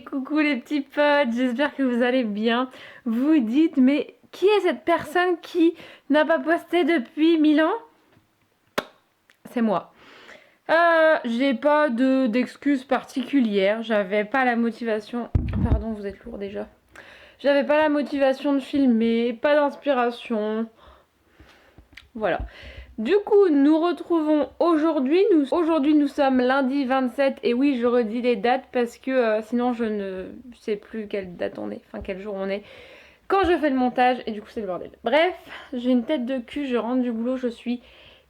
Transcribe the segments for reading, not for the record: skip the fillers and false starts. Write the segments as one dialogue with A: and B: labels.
A: Et coucou les petits potes, j'espère que vous allez bien. Vous dites, mais qui est cette personne qui n'a pas posté depuis 1000 ans? C'est moi. J'ai pas d'excuses particulières, j'avais pas la motivation. Pardon, vous êtes lourd déjà. J'avais pas la motivation de filmer, pas d'inspiration. Voilà. Du coup, nous retrouvons aujourd'hui. Aujourd'hui, nous sommes lundi 27. Et oui, je redis les dates parce que sinon, je ne sais plus quelle date on est. Enfin, quel jour on est. Quand je fais le montage. Et du coup, c'est le bordel. Bref, j'ai une tête de cul. Je rentre du boulot. Je suis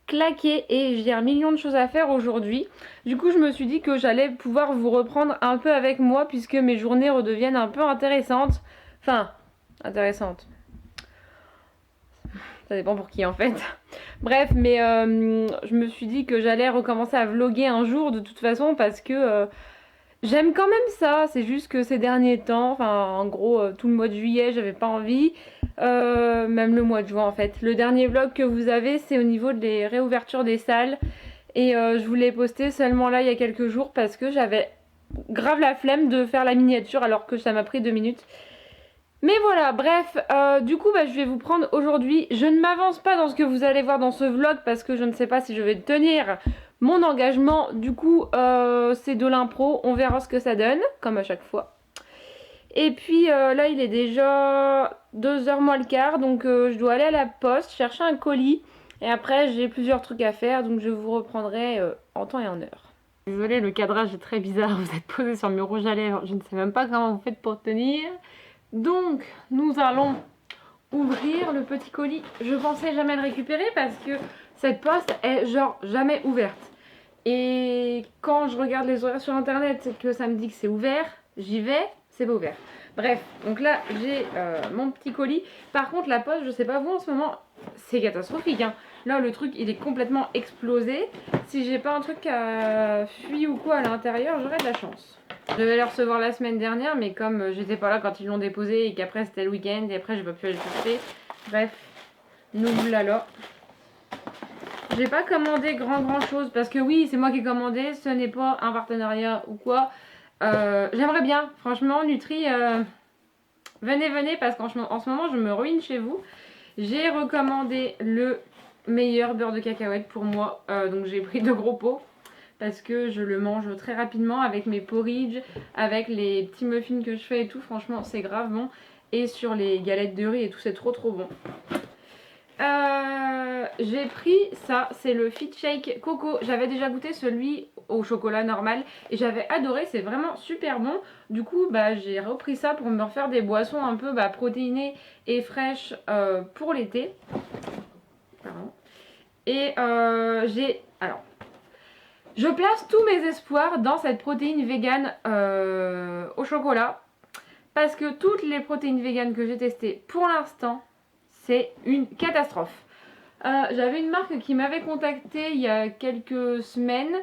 A: claquée. Et j'ai un million de choses à faire aujourd'hui. Du coup, je me suis dit que j'allais pouvoir vous reprendre un peu avec moi. Puisque mes journées redeviennent un peu intéressantes. Enfin, intéressantes. Ça dépend pour qui en fait. Bref, mais je me suis dit que j'allais recommencer à vlogger un jour de toute façon parce que j'aime quand même ça. C'est juste que ces derniers temps, enfin en gros tout le mois de juillet j'avais pas envie. Même le mois de juin en fait. Le dernier vlog que vous avez c'est au niveau des réouvertures des salles. Et je vous l'ai posté seulement là il y a quelques jours parce que j'avais grave la flemme de faire la miniature alors que ça m'a pris 2 minutes. Mais voilà, bref, du coup je vais vous prendre aujourd'hui. Je ne m'avance pas dans ce que vous allez voir dans ce vlog parce que je ne sais pas si je vais tenir mon engagement. Du coup c'est de l'impro, on verra ce que ça donne, comme à chaque fois. Et puis là il est déjà 2h moins le quart, donc je dois aller à la poste chercher un colis. Et après j'ai plusieurs trucs à faire, donc je vous reprendrai en temps et en heure. Désolée, le cadrage est très bizarre, vous êtes posé sur mes rouges à lèvres, je ne sais même pas comment vous faites pour tenir. Donc nous allons ouvrir le petit colis. Je pensais jamais le récupérer parce que cette poste est genre jamais ouverte. Et quand je regarde les horaires sur internet et que ça me dit que c'est ouvert, j'y vais, c'est pas ouvert. Bref, donc là j'ai mon petit colis. Par contre la poste, je sais pas vous en ce moment, c'est catastrophique hein. Là le truc il est complètement explosé. Si j'ai pas un truc à fuir ou quoi à l'intérieur, j'aurais de la chance. Je devais les recevoir la semaine dernière, mais comme j'étais pas là quand ils l'ont déposé et qu'après c'était le week-end et après j'ai pas pu aller le chercher. Bref, nous voilà. J'ai pas commandé grand chose parce que oui, c'est moi qui ai commandé, ce n'est pas un partenariat ou quoi. J'aimerais bien, franchement, Nutri, venez parce qu'en ce moment je me ruine chez vous. J'ai recommandé le meilleur beurre de cacahuète pour moi, donc j'ai pris 2 gros pots. Parce que je le mange très rapidement avec mes porridge, avec les petits muffins que je fais et tout. Franchement, c'est grave bon. Et sur les galettes de riz et tout, c'est trop bon. J'ai pris ça, c'est le Fit Shake Coco. J'avais déjà goûté celui au chocolat normal et j'avais adoré, c'est vraiment super bon. Du coup, j'ai repris ça pour me refaire des boissons un peu protéinées et fraîches pour l'été. Et je place tous mes espoirs dans cette protéine végane au chocolat. Parce que toutes les protéines véganes que j'ai testées pour l'instant, c'est une catastrophe. J'avais une marque qui m'avait contacté il y a quelques semaines.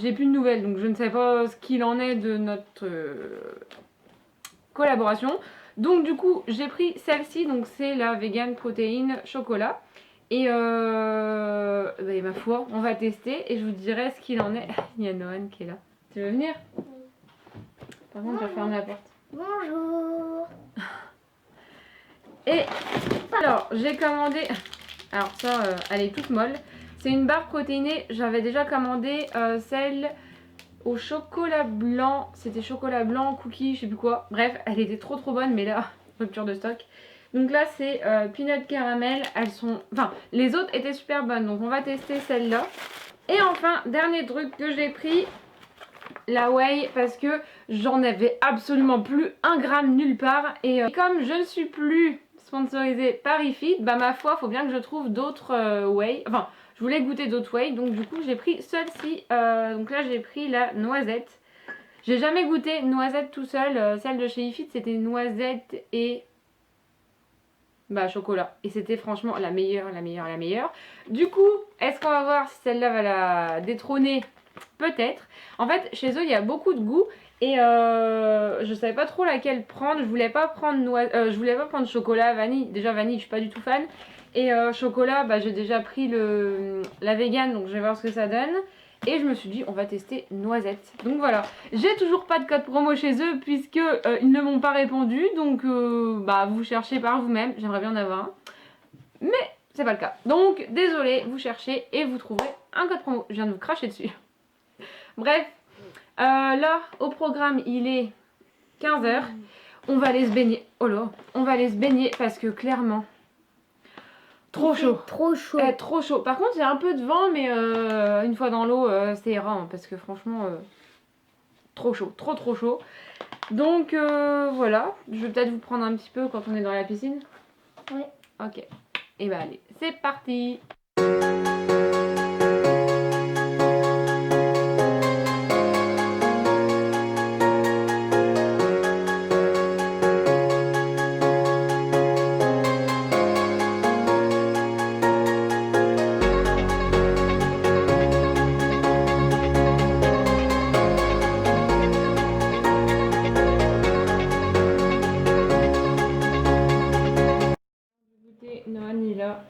A: J'ai plus de nouvelles, donc je ne sais pas ce qu'il en est de notre collaboration. Donc du coup, j'ai pris celle-ci, donc c'est la vegan protéine chocolat. Et ma foi, on va tester et je vous dirai ce qu'il en est. Il y a Noan qui est là. Tu veux venir? Oui. Par contre, je vais fermer la porte.
B: Bonjour.
A: Et alors, j'ai commandé... Alors ça, elle est toute molle. C'est une barre protéinée. J'avais déjà commandé celle au chocolat blanc. C'était chocolat blanc, cookie, je sais plus quoi. Bref, elle était trop bonne, mais là, rupture de stock. Donc là c'est peanut caramel, elles sont... Enfin, les autres étaient super bonnes, donc on va tester celle-là. Et enfin, dernier truc que j'ai pris, la whey, parce que j'en avais absolument plus 1 gramme nulle part. Et comme je ne suis plus sponsorisée par iFit, ma foi, faut bien que je trouve d'autres whey. Enfin, je voulais goûter d'autres whey, donc du coup j'ai pris celle-ci. Donc là j'ai pris la noisette. J'ai jamais goûté noisette tout seul, celle de chez iFit c'était noisette et... chocolat. Et c'était franchement la meilleure. Du coup, est-ce qu'on va voir si celle-là va la détrôner? Peut-être. En fait, chez eux, il y a beaucoup de goûts. Et je savais pas trop laquelle prendre. Je voulais pas prendre chocolat, vanille. Déjà, vanille, je suis pas du tout fan. Et chocolat, j'ai déjà pris la vegan. Donc, je vais voir ce que ça donne. Et je me suis dit, on va tester noisette. Donc voilà, j'ai toujours pas de code promo chez eux puisque ils ne m'ont pas répondu. Donc vous cherchez par vous-même, j'aimerais bien en avoir un. Mais c'est pas le cas. Donc désolé, vous cherchez et vous trouverez un code promo. Je viens de vous cracher dessus. Bref, là au programme il est 15h. On va aller se baigner. Oh là, on va aller se baigner parce que clairement, trop chaud.
B: Trop chaud.
A: Trop chaud. Par contre, il y a un peu de vent, mais une fois dans l'eau, c'est errant parce que franchement, trop chaud, trop chaud. Donc voilà, je vais peut-être vous prendre un petit peu quand on est dans la piscine.
B: Oui.
A: Ok. Et bah allez, c'est parti. Noan il a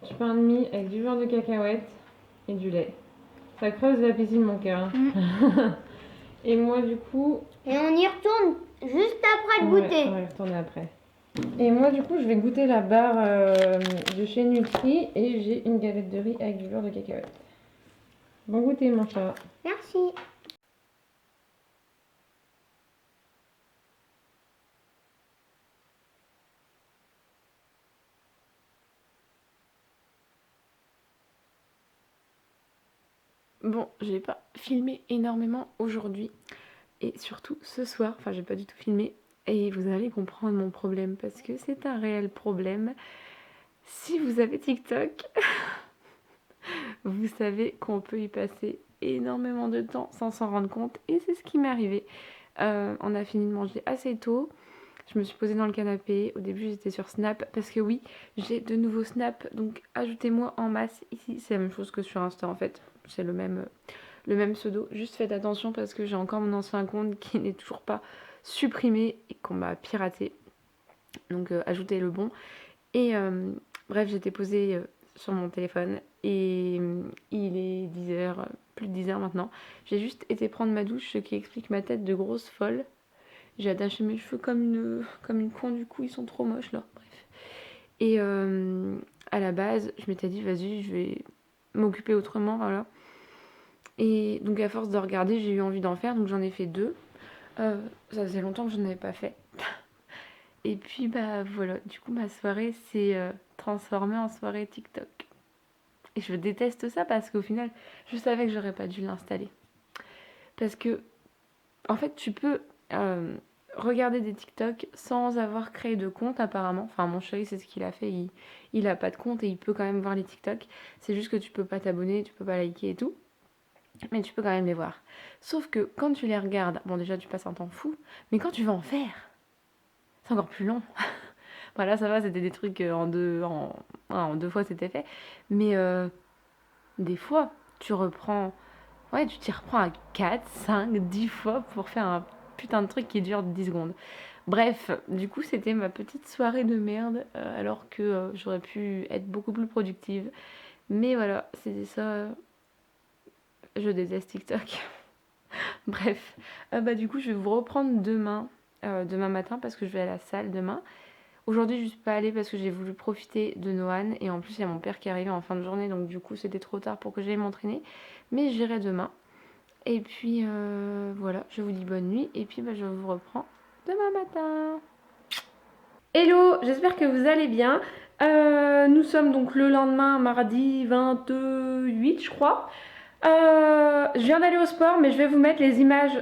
A: du pain de mie avec du beurre de cacahuète et du lait. Ça creuse la piscine mon cœur. Et moi du coup...
B: Et on y retourne juste après le goûter.
A: On va y retourner après. Et moi du coup je vais goûter la barre de chez Nutri et j'ai une galette de riz avec du beurre de cacahuète. Bon goûter mon chat.
B: Merci.
A: Bon, j'ai pas filmé énormément aujourd'hui et surtout ce soir, enfin j'ai pas du tout filmé et vous allez comprendre mon problème parce que c'est un réel problème. Si vous avez TikTok, vous savez qu'on peut y passer énormément de temps sans s'en rendre compte et c'est ce qui m'est arrivé. On a fini de manger assez tôt. Je me suis posée dans le canapé. Au début, j'étais sur Snap parce que oui, j'ai de nouveaux Snap. Donc, ajoutez-moi en masse ici. C'est la même chose que sur Insta en fait. C'est le même pseudo. Juste faites attention parce que j'ai encore mon ancien compte qui n'est toujours pas supprimé et qu'on m'a piraté. Donc, ajoutez le bon. Et bref, j'étais posée sur mon téléphone et il est 10h, plus de 10h maintenant. J'ai juste été prendre ma douche, ce qui explique ma tête de grosse folle. J'ai attaché mes cheveux comme une con, du coup ils sont trop moches là, bref. Et à la base, je m'étais dit vas-y, je vais m'occuper autrement, voilà. Et donc à force de regarder, j'ai eu envie d'en faire, donc j'en ai fait 2. Ça faisait longtemps que je n'en avais pas fait. Et puis bah voilà, du coup ma soirée s'est transformée en soirée TikTok. Et je déteste ça parce qu'au final, je savais que j'aurais pas dû l'installer. Parce que, en fait, tu peux regarder des TikTok sans avoir créé de compte apparemment. Enfin, mon chéri, c'est ce qu'il a fait. Il a pas de compte et il peut quand même voir les TikTok. C'est juste que tu peux pas t'abonner, tu peux pas liker et tout. Mais tu peux quand même les voir. Sauf que quand tu les regardes, bon déjà tu passes un temps fou, mais quand tu vas en faire, c'est encore plus long. Voilà, ça va, c'était des trucs en deux fois c'était fait. Mais des fois, tu reprends... Ouais, tu t'y reprends à 4, 5, 10 fois pour faire un putain de truc qui dure 10 secondes. Bref, du coup, c'était ma petite soirée de merde, alors que j'aurais pu être beaucoup plus productive. Mais voilà, c'était ça. Je déteste TikTok. Bref, du coup, je vais vous reprendre demain matin, parce que je vais à la salle demain. Aujourd'hui, je suis pas allée parce que j'ai voulu profiter de Noan. Et en plus, il y a mon père qui est arrivé en fin de journée. Donc du coup, c'était trop tard pour que j'aille m'entraîner. Mais j'irai demain. Et puis, voilà, je vous dis bonne nuit. Et puis, je vous reprends demain matin. Hello, j'espère que vous allez bien. Nous sommes donc le lendemain, mardi 28, je crois. Je viens d'aller au sport, mais je vais vous mettre les images...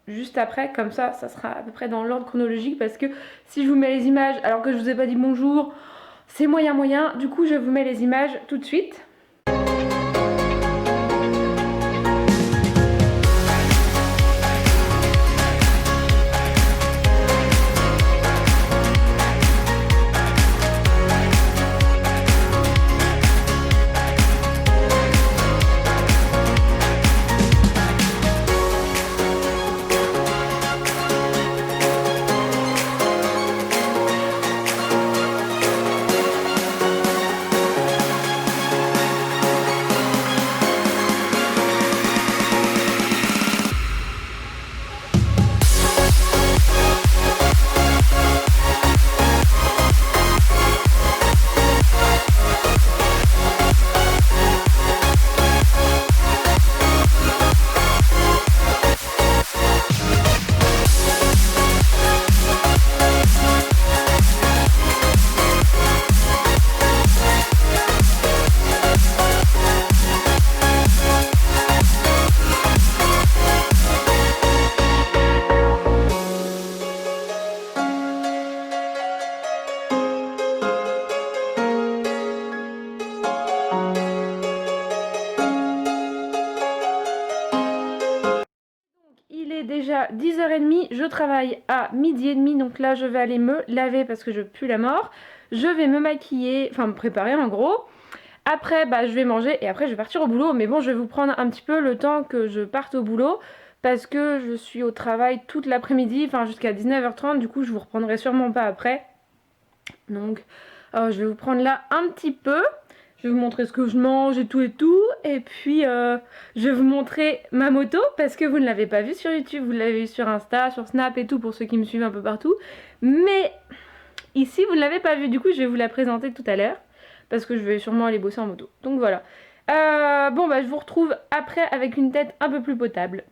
A: juste après, comme ça sera à peu près dans l'ordre chronologique parce que si je vous mets les images alors que je vous ai pas dit bonjour, c'est moyen. Du coup, je vous mets les images tout de suite. 10h30, je travaille à 12h30, donc là je vais aller me laver parce que je pue la mort. Je vais me maquiller, enfin me préparer en gros. Après, je vais manger et après je vais partir au boulot. Mais bon, je vais vous prendre un petit peu le temps que je parte au boulot parce que je suis au travail toute l'après-midi, enfin jusqu'à 19h30. Du coup, je vous reprendrai sûrement pas après. Donc, je vais vous prendre là un petit peu. Je vais vous montrer ce que je mange et tout et tout. Et puis, je vais vous montrer ma moto parce que vous ne l'avez pas vue sur YouTube. Vous l'avez vue sur Insta, sur Snap et tout pour ceux qui me suivent un peu partout. Mais ici, vous ne l'avez pas vue. Du coup, je vais vous la présenter tout à l'heure parce que je vais sûrement aller bosser en moto. Donc voilà. Je vous retrouve après avec une tête un peu plus potable.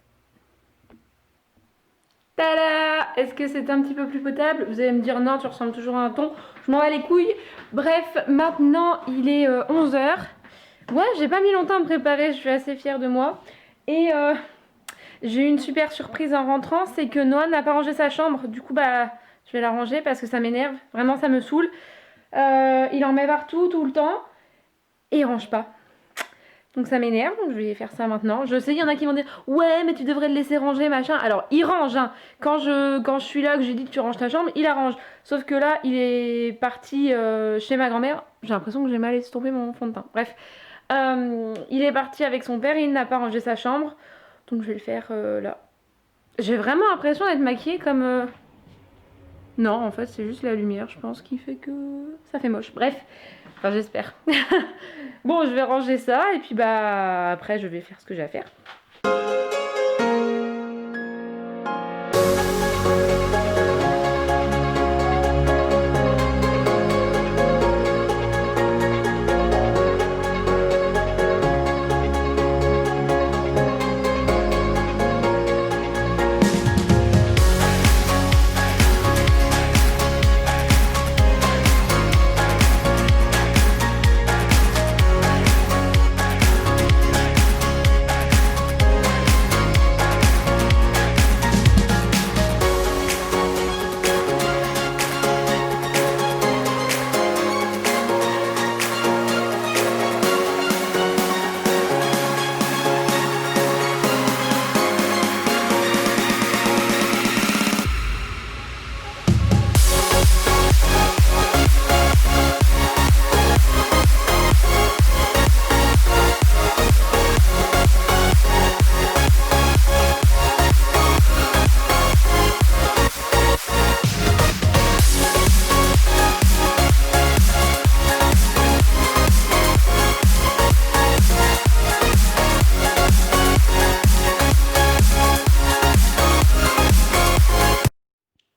A: Tada! Est-ce que c'est un petit peu plus potable? Vous allez me dire non, tu ressembles toujours à un thon. Je m'en bats les couilles. Bref, maintenant il est 11h. Ouais, j'ai pas mis longtemps à me préparer, je suis assez fière de moi. Et j'ai eu une super surprise en rentrant, c'est que Noah n'a pas rangé sa chambre. Du coup, je vais la ranger parce que ça m'énerve. Vraiment, ça me saoule. Il en met partout, tout le temps. Et il range pas. Donc ça m'énerve, donc je vais faire ça maintenant. Je sais, il y en a qui vont dire ouais, mais tu devrais le laisser ranger, machin. Alors, il range, hein. Quand je suis là, que j'ai dit que tu ranges ta chambre, il arrange. Sauf que là, il est parti chez ma grand-mère. J'ai l'impression que j'ai mal estompé mon fond de teint. Bref, il est parti avec son père, il n'a pas rangé sa chambre. Donc je vais le faire là. J'ai vraiment l'impression d'être maquillée comme... Non, en fait, c'est juste la lumière, je pense, qui fait que ça fait moche. Bref, enfin, j'espère. Bon, je vais ranger ça et puis après, je vais faire ce que j'ai à faire.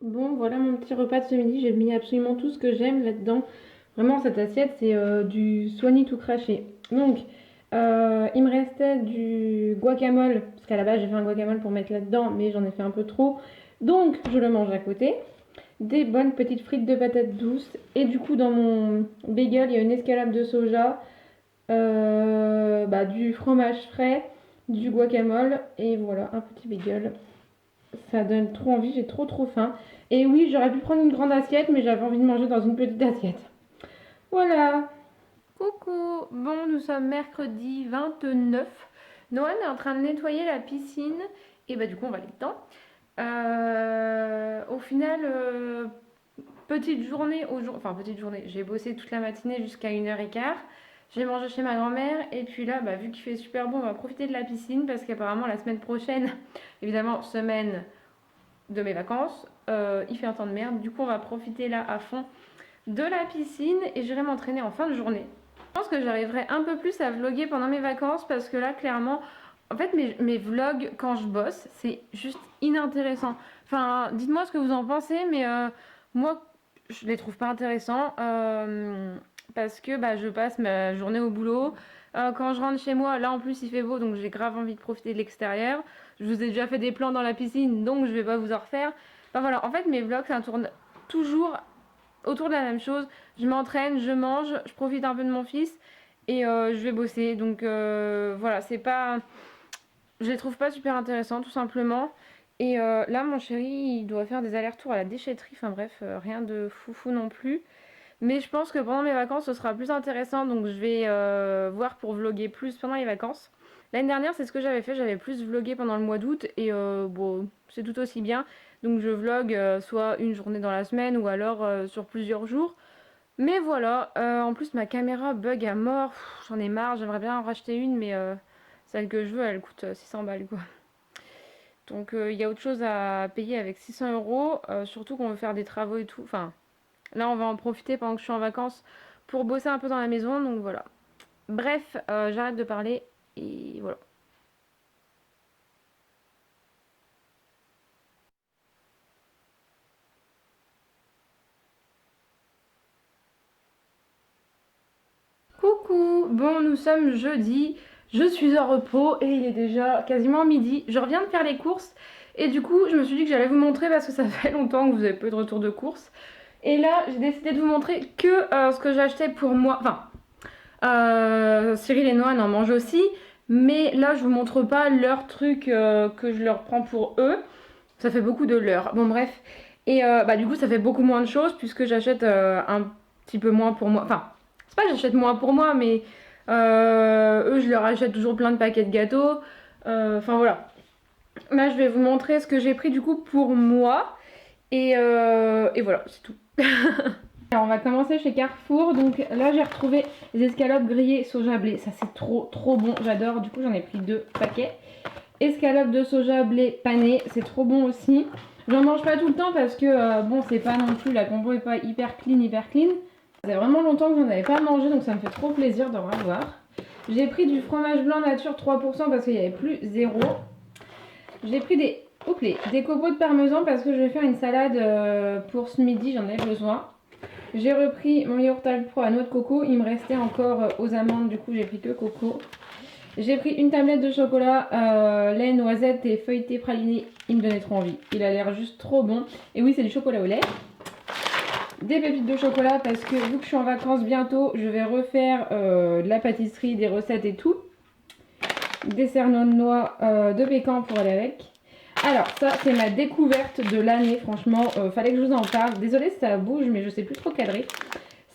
A: Bon, voilà mon petit repas de ce midi. J'ai mis absolument tout ce que j'aime là-dedans. Vraiment, cette assiette, c'est du soigné tout craché. Donc, il me restait du guacamole, parce qu'à la base, j'ai fait un guacamole pour mettre là-dedans, mais j'en ai fait un peu trop. Donc, je le mange à côté. Des bonnes petites frites de patates douces. Et du coup, dans mon bagel, il y a une escalope de soja, du fromage frais, du guacamole. Et voilà, un petit bagel. Ça donne trop envie, j'ai trop faim. Et oui, j'aurais pu prendre une grande assiette, mais j'avais envie de manger dans une petite assiette. Voilà. Coucou. Bon, nous sommes mercredi 29. Noël est en train de nettoyer la piscine. Et du coup, on va aller dedans. Au final, petite journée. J'ai bossé toute la matinée jusqu'à 1h15. J'ai mangé chez ma grand-mère et puis là, vu qu'il fait super bon, on va profiter de la piscine parce qu'apparemment la semaine prochaine, évidemment semaine de mes vacances, il fait un temps de merde. Du coup, on va profiter là à fond de la piscine et j'irai m'entraîner en fin de journée. Je pense que j'arriverai un peu plus à vlogger pendant mes vacances parce que là, clairement, en fait, mes vlogs quand je bosse, c'est juste inintéressant. Enfin, dites-moi ce que vous en pensez, mais moi, je les trouve pas intéressants. Parce que je passe ma journée au boulot. Quand je rentre chez moi, là en plus il fait beau, donc j'ai grave envie de profiter de l'extérieur. Je vous ai déjà fait des plans dans la piscine, donc je vais pas vous en refaire. Enfin voilà, en fait mes vlogs ça tourne toujours autour de la même chose. Je m'entraîne, je mange, je profite un peu de mon fils et je vais bosser. Donc voilà, c'est pas... Je les trouve pas super intéressants tout simplement. Et là mon chéri il doit faire des allers-retours à la déchetterie. Enfin bref, rien de foufou non plus. Mais je pense que pendant mes vacances, ce sera plus intéressant. Donc je vais voir pour vlogger plus pendant les vacances. L'année dernière, c'est ce que j'avais fait, j'avais plus vlogué pendant le mois d'août et bon, c'est tout aussi bien. Donc je vlog soit une journée dans la semaine ou alors sur plusieurs jours. Mais voilà, en plus ma caméra bug à mort, j'en ai marre, j'aimerais bien en racheter une, mais celle que je veux, elle coûte 600 balles quoi. Donc il y a autre chose à payer avec 600 euros, surtout qu'on veut faire des travaux et tout. Enfin, là on va en profiter pendant que je suis en vacances pour bosser un peu dans la maison, donc voilà. Bref, j'arrête de parler et voilà. Coucou, bon nous sommes jeudi, je suis en repos et il est déjà quasiment midi. Je reviens de faire les courses et du coup je me suis dit que j'allais vous montrer parce que ça fait longtemps que vous avez pas eu de retour de courses. Et là j'ai décidé de vous montrer que ce que j'ai acheté pour moi, enfin Cyril et Noah en mangent aussi, mais là je vous montre pas leur truc que je leur prends pour eux. Ça fait beaucoup de leur. Bon bref. Et bah du coup ça fait beaucoup moins de choses puisque j'achète un petit peu moins pour moi. Enfin, c'est pas que j'achète moins pour moi, mais eux je leur achète toujours plein de paquets de gâteaux. Enfin voilà. Là je vais vous montrer ce que j'ai pris du coup pour moi. Et voilà, c'est tout. Alors on va commencer chez Carrefour. Donc là j'ai retrouvé les escalopes grillées soja blé. Ça c'est trop bon, j'adore. Du coup j'en ai pris 2 paquets. Escalopes de soja blé pané, c'est trop bon aussi. J'en mange pas tout le temps parce que bon c'est pas non plus, la compo est pas hyper clean. Ça fait vraiment longtemps que j'en avais pas mangé donc ça me fait trop plaisir d'en avoir. J'ai pris du fromage blanc nature 3% parce qu'il n'y avait plus 0. J'ai pris des copeaux de parmesan parce que je vais faire une salade pour ce midi, j'en ai besoin. J'ai repris mon yaourt Alpro à noix de coco, il me restait encore aux amandes, du coup j'ai pris que coco. J'ai pris une tablette de chocolat, lait, noisette et feuilleté praliné. Il me donnait trop envie. Il a l'air juste trop bon. Et oui, c'est du chocolat au lait. Des pépites de chocolat parce que vu que je suis en vacances bientôt, je vais refaire de la pâtisserie, des recettes et tout. Des cerneaux de noix de pécan pour aller avec. Alors ça c'est ma découverte de l'année, franchement, fallait que je vous en parle. Désolée si ça bouge mais je sais plus trop cadrer.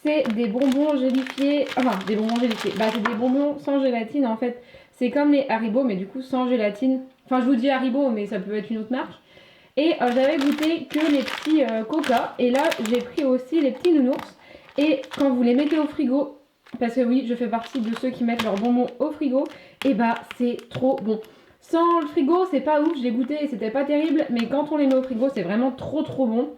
A: C'est des bonbons gélifiés, enfin des bonbons gélifiés, bah c'est des bonbons sans gélatine en fait. C'est comme les Haribo mais du coup sans gélatine. Enfin je vous dis Haribo mais ça peut être une autre marque. Et j'avais goûté que les petits Coca et là j'ai pris aussi les petits nounours. Et quand vous les mettez au frigo, parce que oui je fais partie de ceux qui mettent leurs bonbons au frigo, et bah c'est trop bon. Sans le frigo c'est pas ouf, j'ai goûté et c'était pas terrible, mais quand on les met au frigo c'est vraiment trop bon.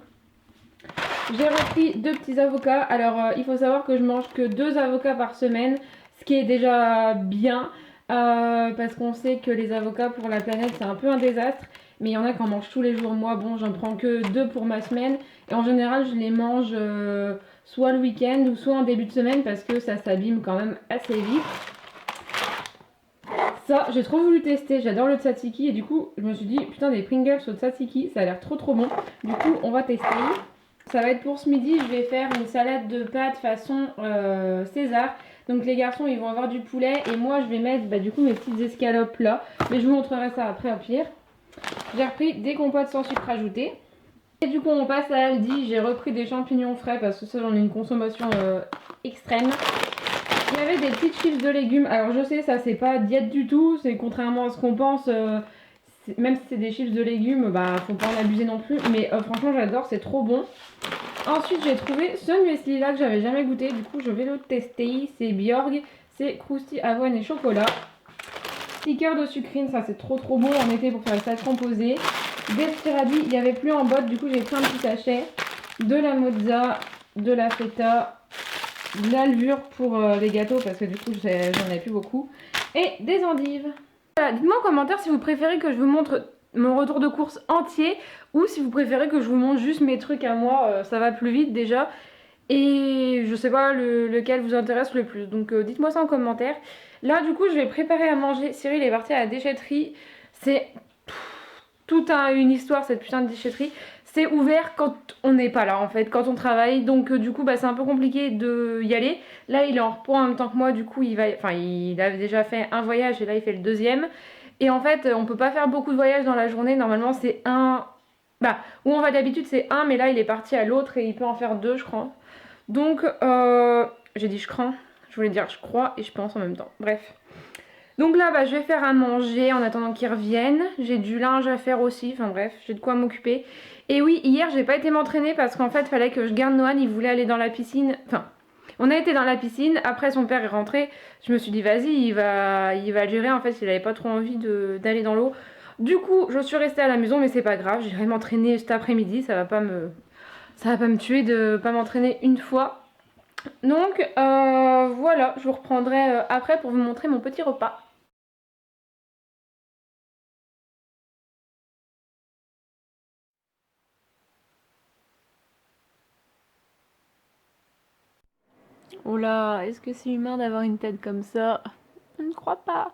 A: J'ai repris 2 petits avocats. Alors il faut savoir que je mange que 2 avocats par semaine, ce qui est déjà bien parce qu'on sait que les avocats pour la planète c'est un peu un désastre. Mais il y en a qui en mangent tous les jours. Moi bon j'en prends que 2 pour ma semaine. Et en général je les mange soit le week-end ou soit en début de semaine parce que ça s'abîme quand même assez vite. Ça j'ai trop voulu tester, j'adore le tzatziki et du coup je me suis dit putain des Pringles au tzatziki ça a l'air trop bon. Du coup on va tester. Ça va être pour ce midi, je vais faire une salade de pâtes façon César. Donc les garçons ils vont avoir du poulet et moi je vais mettre du coup mes petites escalopes là. Mais je vous montrerai ça après au pire. J'ai repris des compotes sans sucre ajouté. Et du coup on passe à Aldi, j'ai repris des champignons frais parce que ça j'en ai une consommation extrême. Il y avait des petites chips de légumes, alors je sais ça c'est pas diète du tout, c'est contrairement à ce qu'on pense, même si c'est des chips de légumes, bah faut pas en abuser non plus, mais franchement j'adore, c'est trop bon. Ensuite j'ai trouvé ce muesli là que j'avais jamais goûté, du coup je vais le tester, c'est Bjorg, c'est croustille avoine et chocolat. Sticker de sucrine, ça c'est trop bon en été pour faire les salades composées. Des radis, il n'y avait plus en boîte, du coup j'ai pris un petit sachet. De la mozza, de la feta, de la levure pour les gâteaux parce que du coup j'en ai plus beaucoup. Et des endives. Voilà, dites-moi en commentaire si vous préférez que je vous montre mon retour de course entier ou si vous préférez que je vous montre juste mes trucs à moi, ça va plus vite déjà. Et je sais pas lequel vous intéresse le plus, donc dites-moi ça en commentaire. Là du coup je vais préparer à manger. Cyril est parti à la déchetterie. C'est toute une histoire cette putain de déchetterie. C'est ouvert quand on n'est pas là en fait, quand on travaille. Donc du coup c'est un peu compliqué de y aller. Là il est en repos en même temps que moi, du coup il avait déjà fait un voyage et là il fait le deuxième. Et en fait on peut pas faire beaucoup de voyages dans la journée. Normalement c'est un... Bah où on va d'habitude c'est un, mais là il est parti à l'autre et il peut en faire 2 je crois. Donc j'ai dit je crains, je voulais dire je crois et je pense en même temps. Bref. Donc là, bah, je vais faire à manger en attendant qu'ils reviennent. J'ai du linge à faire aussi. Enfin bref, j'ai de quoi m'occuper. Et oui, hier, j'ai pas été m'entraîner parce qu'en fait, fallait que je garde Noah. Il voulait aller dans la piscine. Enfin, on a été dans la piscine. Après, son père est rentré. Je me suis dit, vas-y, il va le gérer. En fait, il avait pas trop envie d'aller dans l'eau. Du coup, je suis restée à la maison, mais c'est pas grave. J'irai m'entraîner cet après-midi. Ça va pas me tuer de pas m'entraîner une fois. Donc, voilà, je vous reprendrai après pour vous montrer mon petit repas. Oh là, est-ce que c'est humain d'avoir une tête comme ça? Je ne crois pas.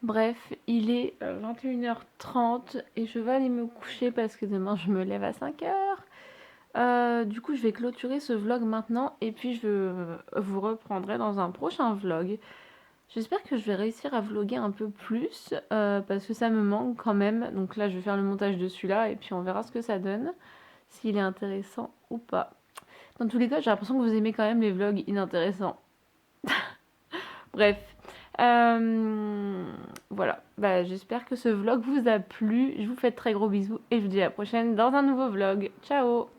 A: Bref, il est 21h30 et je vais aller me coucher parce que demain je me lève à 5h. Du coup, je vais clôturer ce vlog maintenant et puis je vous reprendrai dans un prochain vlog. J'espère que je vais réussir à vlogger un peu plus parce que ça me manque quand même. Donc là, je vais faire le montage de celui-là et puis on verra ce que ça donne, s'il est intéressant ou pas. Dans tous les cas, j'ai l'impression que vous aimez quand même les vlogs inintéressants. Bref, voilà. Bah, j'espère que ce vlog vous a plu. Je vous fais de très gros bisous et je vous dis à la prochaine dans un nouveau vlog. Ciao!